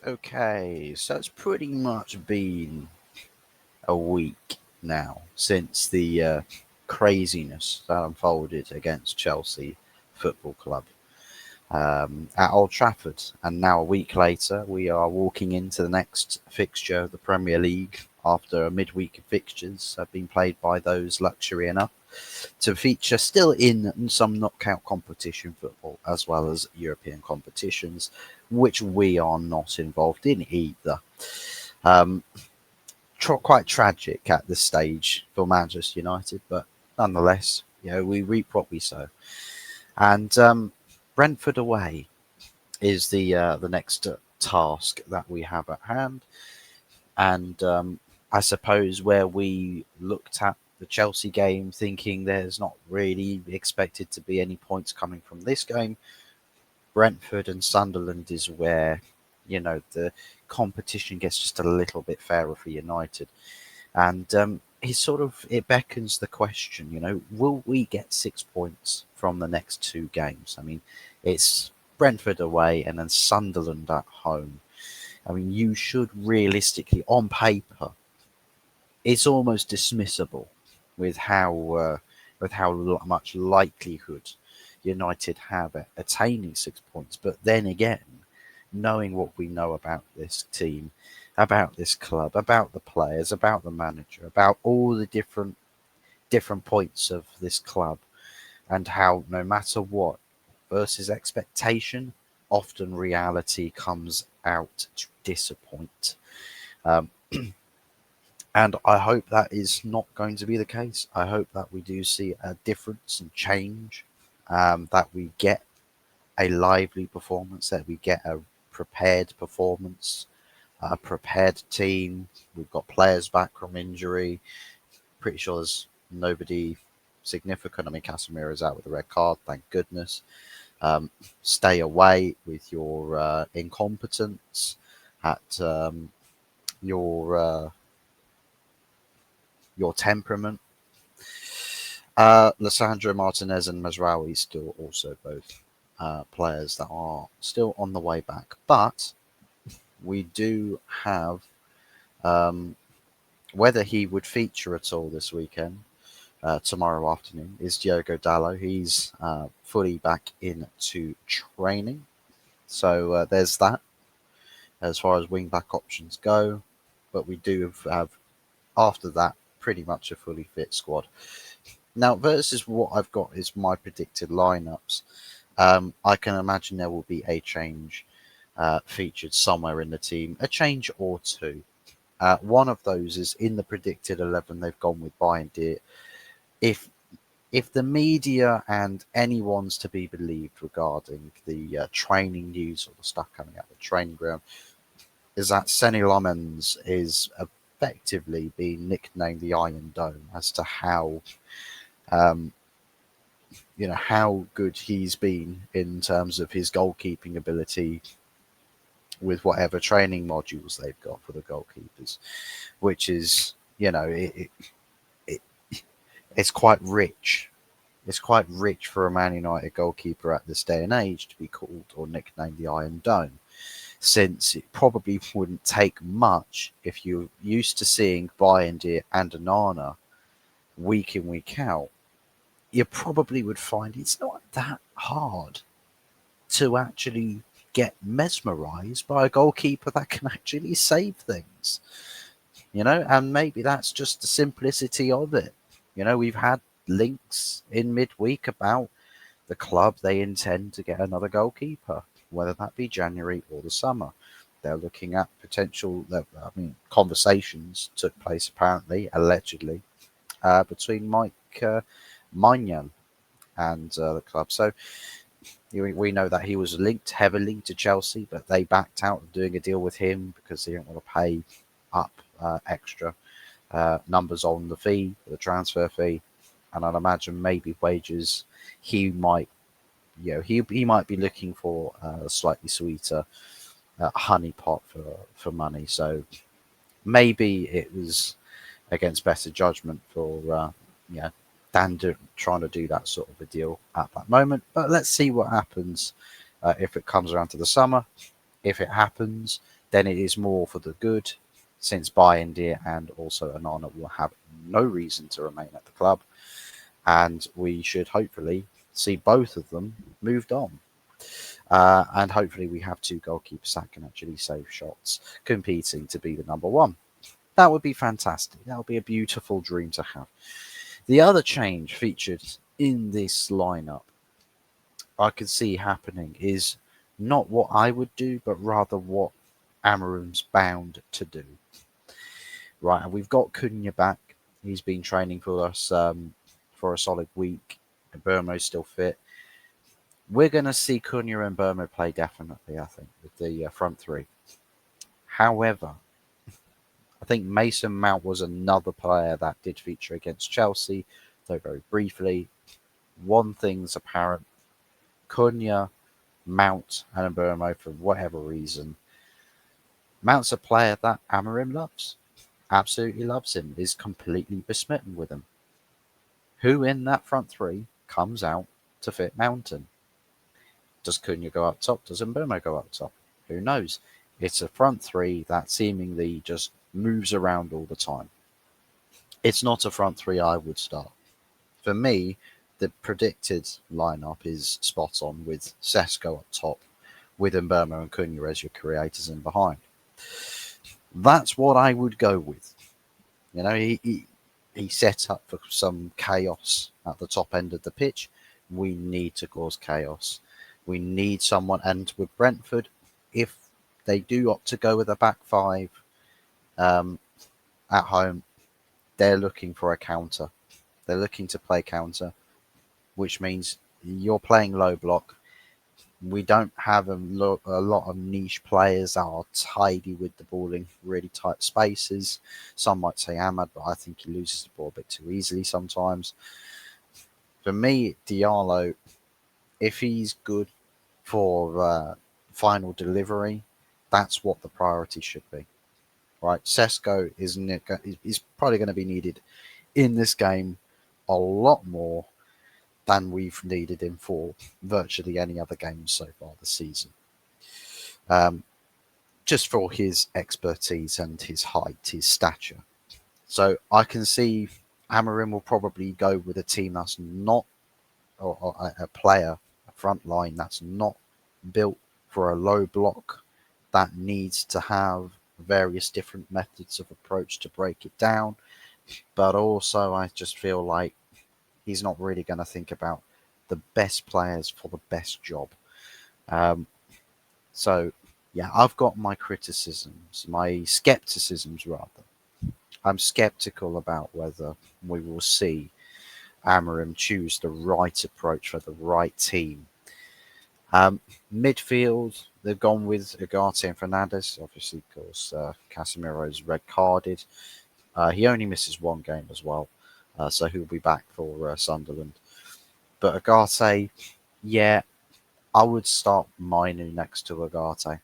Okay, so it's pretty much been a week now since the craziness that unfolded against Chelsea Football Club at Old Trafford. And now, a week later, we are walking into the next fixture of the Premier League after a midweek of fixtures have been played by those luxury enough to feature still in some knockout competition football as well as European competitions, which we are not involved in either. Um, Quite tragic at this stage for Manchester United, but nonetheless, we reap what we sow. And Brentford away is the next task that we have at hand, and I suppose where we looked at the Chelsea game, thinking there's not really expected to be any points coming from this game, Brentford and Sunderland is where the competition gets just a little bit fairer for United. And it beckons the question, will we get 6 points from the next two games? I mean, it's Brentford away and then Sunderland at home. I mean, you should realistically, on paper, it's almost dismissible with how much likelihood United have at attaining 6 points. But then again, knowing what we know about this team, about this club, about the players, about the manager, about all the different points of this club, and how no matter what versus expectation, often reality comes out to disappoint. Um, and I hope that is not going to be the case. I hope that we do see a difference and change, that we get a lively performance, that we get a prepared performance, a prepared team. We've got players back from injury. Pretty sure there's nobody significant. I mean, Casemiro is out with a red card, thank goodness. Um, Stay away with your incompetence at your temperament. Lissandro Martinez and Mazraoui still also both players that are still on the way back, but we do have um, whether he would feature at all this weekend. Tomorrow afternoon is Diogo Dallo. He's fully back into training, so there's that as far as wing back options go. But we do have after that pretty much a fully fit squad. Now, versus what I've got is my predicted lineups. I can imagine there will be a change featured somewhere in the team, a change or two. One of those is in the predicted 11. They've gone with Bayern Dier. If if the media and anyone's to be believed regarding the training news or the stuff coming out of the training ground, is that Senny Lomens is effectively being nicknamed the Iron Dome as to um, how good he's been in terms of his goalkeeping ability with whatever training modules they've got for the goalkeepers, which is it it's quite rich. It's quite rich for a Man United goalkeeper at this day and age to be called or nicknamed the Iron Dome, since it probably wouldn't take much if you're used to seeing Bayindir and Onana week in, week out. You probably would find it's not that hard to actually get mesmerized by a goalkeeper that can actually save things, and maybe that's just the simplicity of it. We've had links in midweek about the club they intend to get another goalkeeper, whether that be January or the summer. They're looking at potential. I mean, conversations took place apparently, allegedly, between Mike Maignan and the club. So we know that he was linked heavily to Chelsea, but they backed out of doing a deal with him because they didn't want to pay up extra numbers on the fee, the transfer fee, and I'd imagine maybe wages. He might, he might be looking for a slightly sweeter honey pot for money. So maybe it was against better judgment for Dan trying to do that sort of a deal at that moment. But let's see what happens if it comes around to the summer. If it happens, then it is more for the good, since Bayindir and also Onana will have no reason to remain at the club, and we should hopefully see both of them moved on. And hopefully we have two goalkeepers that can actually save shots, competing to be the number one. That would be fantastic. That would be a beautiful dream to have. The other change featured in this lineup I could see happening is not what I would do, but rather what Amarim's bound to do. Right, and we've got Cunha back. He's been training for us for a solid week. Burmo's still fit. We're going to see Cunha and Burmo play definitely, I think, with the front three. However, I think Mason Mount was another player that did feature against Chelsea, though very briefly. One thing's apparent. Cunha, Mount, and Burmo, for whatever reason. Mount's a player that Amarim loves. Absolutely loves him. Is completely besmitten with him. Who in that front three comes out to fit Mountain? Does Cunha go up top? Does Mbeumo go up top? Who knows? It's a front three that seemingly just moves around all the time. It's not a front three I would start. For me, the predicted lineup is spot on with Sesko up top, with Mbeumo and Cunha as your creators in behind. That's what I would go with. You know, he set up for some chaos at the top end of the pitch. We need to cause chaos. We need someone, and with Brentford, if they do opt to go with a back five at home, they're looking for a counter. They're looking to play counter, which means you're playing low block. We don't have a lot of niche players that are tidy with the ball in really tight spaces. Some might say Ahmad, but I think he loses the ball a bit too easily sometimes. For me, Diallo, if he's good for final delivery, that's what the priority should be. Right, Sesko is probably going to be needed in this game a lot more than we've needed him for virtually any other games so far this season. Just for his expertise and his height, his stature. So I can see Amarim will probably go with a team that's not, or a player, a front line that's not built for a low block, that needs to have various different methods of approach to break it down. But also, I just feel like he's not really going to think about the best players for the best job. So, yeah, I've got my criticisms, my skepticisms rather. I'm skeptical about whether we will see Amarim choose the right approach for the right team. Midfield, they've gone with Ugarte and Fernandes. Obviously, of course, Casemiro's red carded. He only misses one game as well, so he'll be back for Sunderland. But Ugarte, yeah, I would start Mainu next to Ugarte.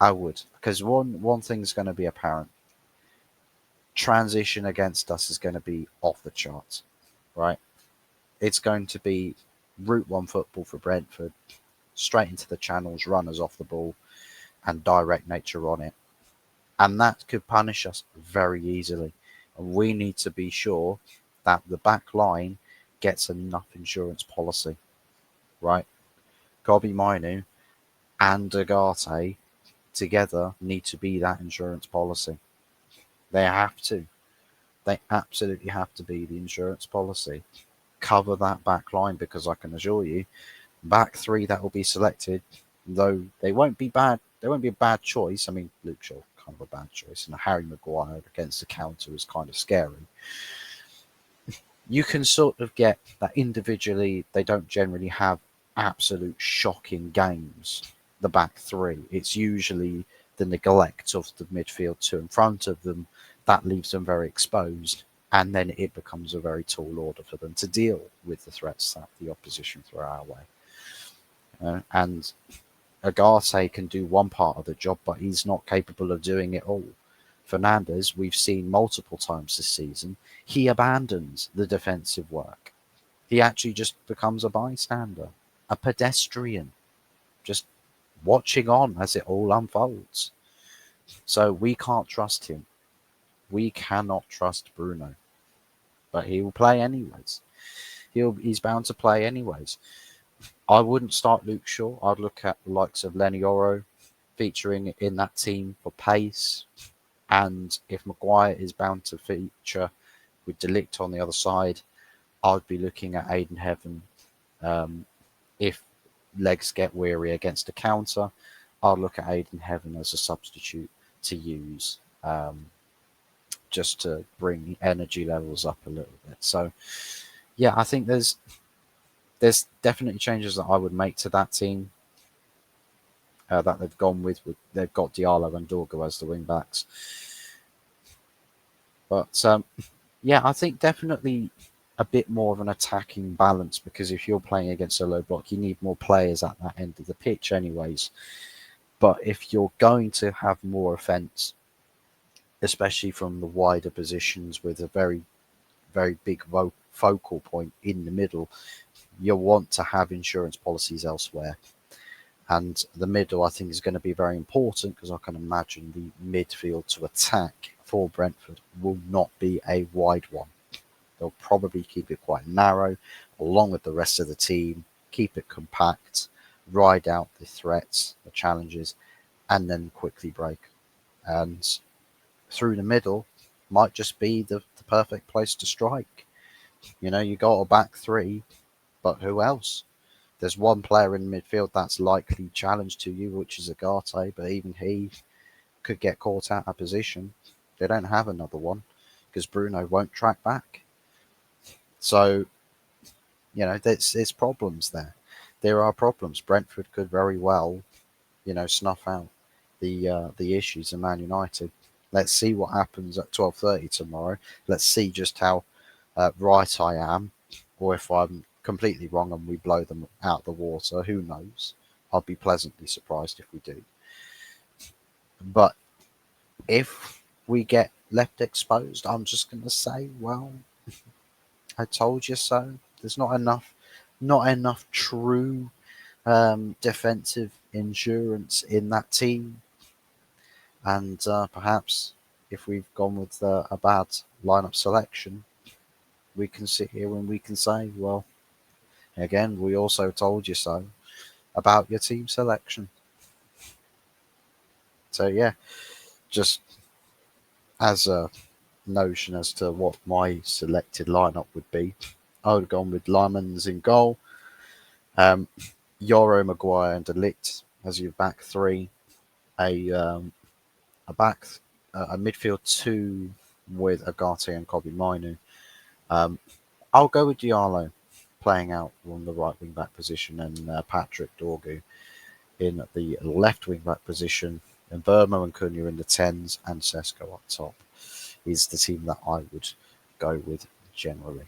I would, because one thing's going to be apparent. Transition against us is going to be off the charts, right? It's going to be Route 1 football for Brentford, straight into the channels, runners off the ball, and direct nature on it. And that could punish us very easily. And we need to be sure that the back line gets enough insurance policy, right? Kobbie Mainoo and Ugarte together need to be that insurance policy. They have to. They absolutely have to be the insurance policy. Cover that back line, because I can assure you, back three that will be selected, though they won't be bad. They won't be a bad choice. I mean, Luke Shaw, kind of a bad choice, and Harry Maguire against the counter is kind of scary. You can sort of get that individually, they don't generally have absolute shocking games, the back three. It's usually the neglect of the midfield two in front of them that leaves them very exposed. And then it becomes a very tall order for them to deal with the threats that the opposition throw our way. And Ugarte can do one part of the job, but he's not capable of doing it all. Fernandes, we've seen multiple times this season, he abandons the defensive work. He actually just becomes a bystander, a pedestrian, just watching on as it all unfolds. So we can't trust him. We cannot trust Bruno, but he will play anyways. He's bound to play anyways. I wouldn't start Luke Shaw. I'd look at the likes of Lenny Oro featuring in that team for pace. And if Maguire is bound to feature with De Ligt on the other side, I'd be looking at Aiden Heaven. If legs get weary against a counter, I'll look at Aiden Heaven as a substitute to use, just to bring the energy levels up a little bit. So, yeah, I think there's definitely changes that I would make to that team, that they've gone with. They've got Diallo and Dorgo as the wing backs. But yeah, I think definitely a bit more of an attacking balance, because if you're playing against a low block, you need more players at that end of the pitch anyways. But if you're going to have more offence, especially from the wider positions with a very, very big focal point in the middle, you'll want to have insurance policies elsewhere. And the middle, I think, is going to be very important, because I can imagine the midfield to attack for Brentford will not be a wide one. They'll probably keep it quite narrow, along with the rest of the team, keep it compact, ride out the threats, the challenges, and then quickly break. And through the middle might just be the perfect place to strike. You got a back three, but who else? There's one player in midfield that's likely challenged to you, which is Agate, but even he could get caught out of position. They don't have another one because Bruno won't track back. So, there's problems there. There are problems. Brentford could very well, snuff out the issues in Man United. Let's see what happens at 12:30 tomorrow. Let's see just how right I am, or if I'm completely wrong and we blow them out of the water. Who knows? I'll be pleasantly surprised if we do. But if we get left exposed, I'm just going to say, well, I told you so. There's not enough true defensive insurance in that team. And perhaps if we've gone with a bad lineup selection, we can sit here and we can say, well, again, we also told you so about your team selection. So, yeah, just as a notion as to what my selected lineup would be, I would have gone with Limans in goal, Yoro, Maguire, and De Ligt as your back three, a midfield two with Agate and Kobe Mainu. I'll go with Diallo playing out on the right wing back position, and Patrick Dorgu in the left wing back position, and Burma and Cunha in the 10s, and Sesko up top is the team that I would go with generally.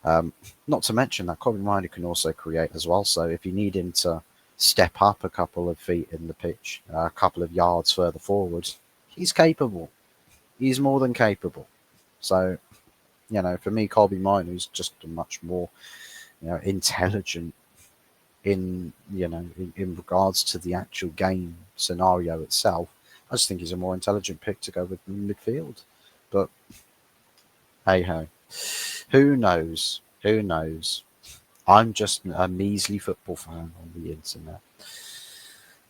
Not to mention that Kobe Mainu can also create as well, so if you need him to step up a couple of feet in the pitch, a couple of yards further forward, he's capable. He's more than capable. So, for me, Kobe Mainu is just a much more, intelligent in regards to the actual game scenario itself. I just think he's a more intelligent pick to go with midfield. But hey ho, who knows? Who knows? I'm just a measly football fan on the internet.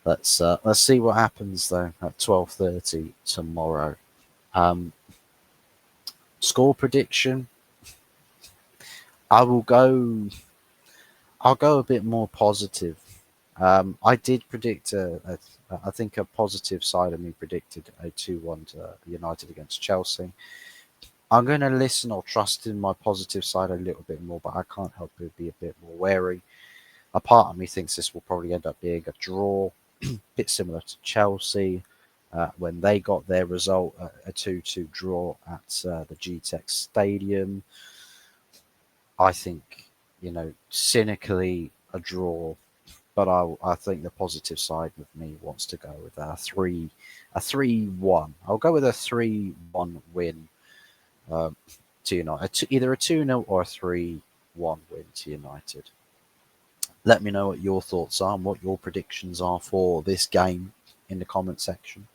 Let's see what happens though at 12:30 tomorrow. Score prediction. I'll go a bit more positive. I did predict I think a positive side of me predicted a 2-1 to United against Chelsea. I'm going to listen or trust in my positive side a little bit more, but I can't help but be a bit more wary. A part of me thinks this will probably end up being a draw, a bit similar to Chelsea when they got their result, a 2-2 draw at the GTEC Stadium. I think, cynically a draw, but I think the positive side of me wants to go with a 3-1. I'll go with a 3-1 win to United. Either a 2-0 or a 3-1 win to United. Let me know what your thoughts are and what your predictions are for this game in the comment section.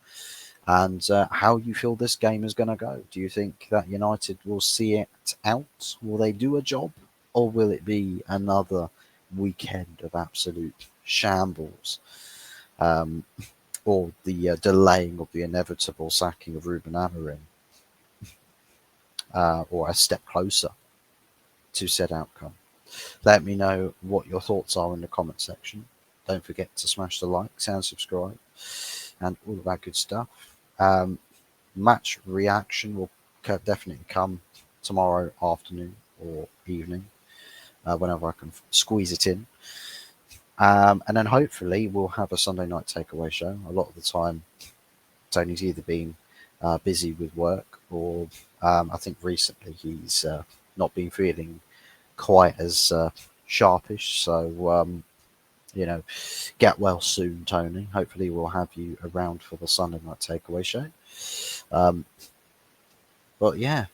and how you feel this game is going to go. Do you think that United will see it out? Will they do a job? Or will it be another weekend of absolute shambles? Um, or the delaying of the inevitable sacking of Ruben Amorim, or a step closer to said outcome? Let me know what your thoughts are in the comment section. Don't forget to smash the likes and subscribe and all of that good stuff. Match reaction will definitely come tomorrow afternoon or evening, whenever I can squeeze it in. And then hopefully we'll have a Sunday night takeaway show. A lot of the time, Tony's either been busy with work, or I think recently he's not been feeling quite as sharpish. So, get well soon, Tony. Hopefully we'll have you around for the Sunday night takeaway show. Um, but yeah,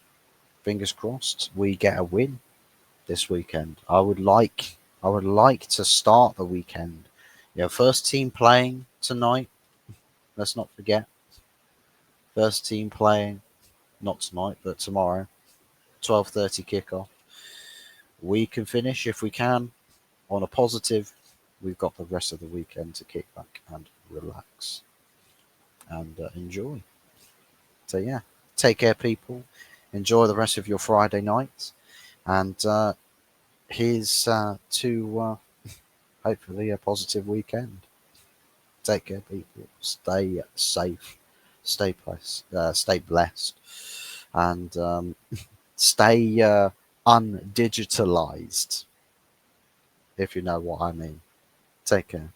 fingers crossed we get a win this weekend. I would like to start the weekend. First team playing tonight. Let's not forget. First team playing, not tonight, but tomorrow. 12:30 kickoff. We can finish if we can on a positive. We've got the rest of the weekend to kick back and relax and enjoy. So yeah, take care, people. Enjoy the rest of your Friday night, and here's to hopefully a positive weekend. Take care, people. Stay safe, stay blessed, and stay undigitalized, if you know what I mean. Take care.